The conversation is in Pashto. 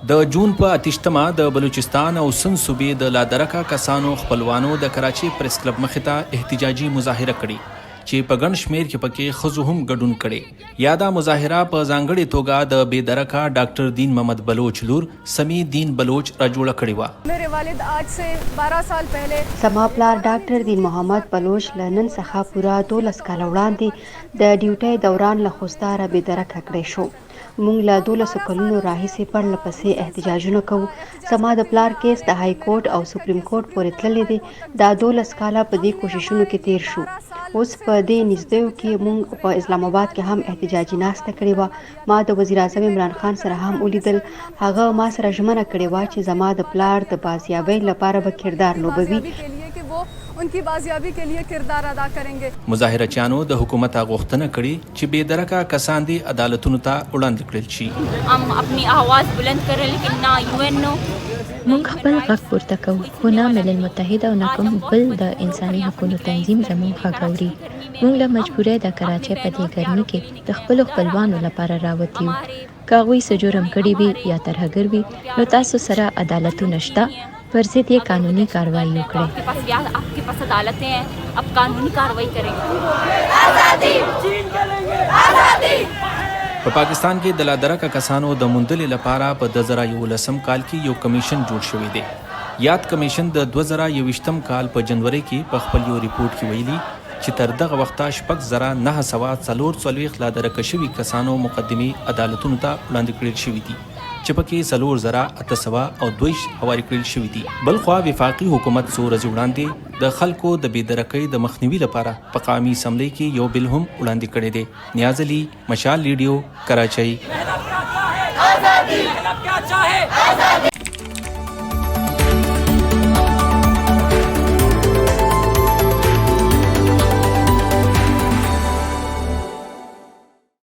د جون په اتشتمه د بلوچستان او سند صوبې د لادرکه کسانو خپلوانو د کراچي پریس کلب مخې ته احتجاجي مظاهره کړې چې په ګڼ شمیر کې پکې ښځو هم ګډون کړي. یا دا مظاهره په ځانګړې توګه د بېدرکه ډاکټر دین محمد بلوچ لور سمی دین بلوچ راجوړه کړې وه. میرے والد آج سے 12 سال پہلے زما پلار ډاکټر دین محمد بلوچ له نن څخه پوره 12 کاله وړاندې د ډیوټۍ دوران له خوستاره بېدرکه کړی شو. موږ له 12 کلونو راهیسې پرله پسې احتجاجونه کوو. زما د پلار کیس د های کورټ او سپریم کورټ پورې تللی دی. دا 12 کاله په دې کوششونو کې تیر شو. اوس په دې نږدېو کې موږ په اسلام آباد کې هم احتجاجي ناسته کړې وه. ما د وزیر اعظم عمران خان سره هم ولیدل. هغه ما سره ژمنه کړې وه چې زما د پلار د بازیابۍ لپاره به کردار لوبوي. उनकी बाजियाबी के लिए किरदार अदा करेंगे. مظاهرچیانو د حکومت غوښتنه کړې چې بېدرکه کسان دې عدالتونو ته وړاندې کړل شي. हम अपनी आवाज़ बुलंद करें लेकिन ना यूएन موږ خپل غږ پورته کوو خو نه ملل متحد او نه کوم بل د انساني حقوقو تنظیم زموږ غږ اوري. موږ له مجبورۍ د کراچۍ په دې ګرمۍ کې د خپلو خپلوانو لپاره راوتي یو. که هغوی څه جرم کړی وي یا ترهګر وي نو تاسو سره عدالتونه شته. پر ضد یې قانوني کاروایی وکړئ. आपके पास अदालतें हैं, अब कानूनी कार्रवाई करेंगे. په پاکستان کې د لادرکه کسانو د موندلې لپاره په 2011 کال کې یو کمیشن جوړ شوی دی. یاد کمیشن د 2021 کال په جنوري کې په خپل یو ریپورت کې ویلي چې تر دغه وخته 6,944 لادرکه شوي کسانو مقدمې عدالتونو ته وړاندې کړل شوي دي چې پکې 4,802 هواري کړل شوي دي. بلخوا وفاقي حکومت څو ورځې وړاندې د خلکو د بېدرکۍ د مخنیوي لپاره په قومي اسمبلۍ کې یو بل هم وړاندې کړی دی. نیاز علي، مشال ریډیو، کراچۍ.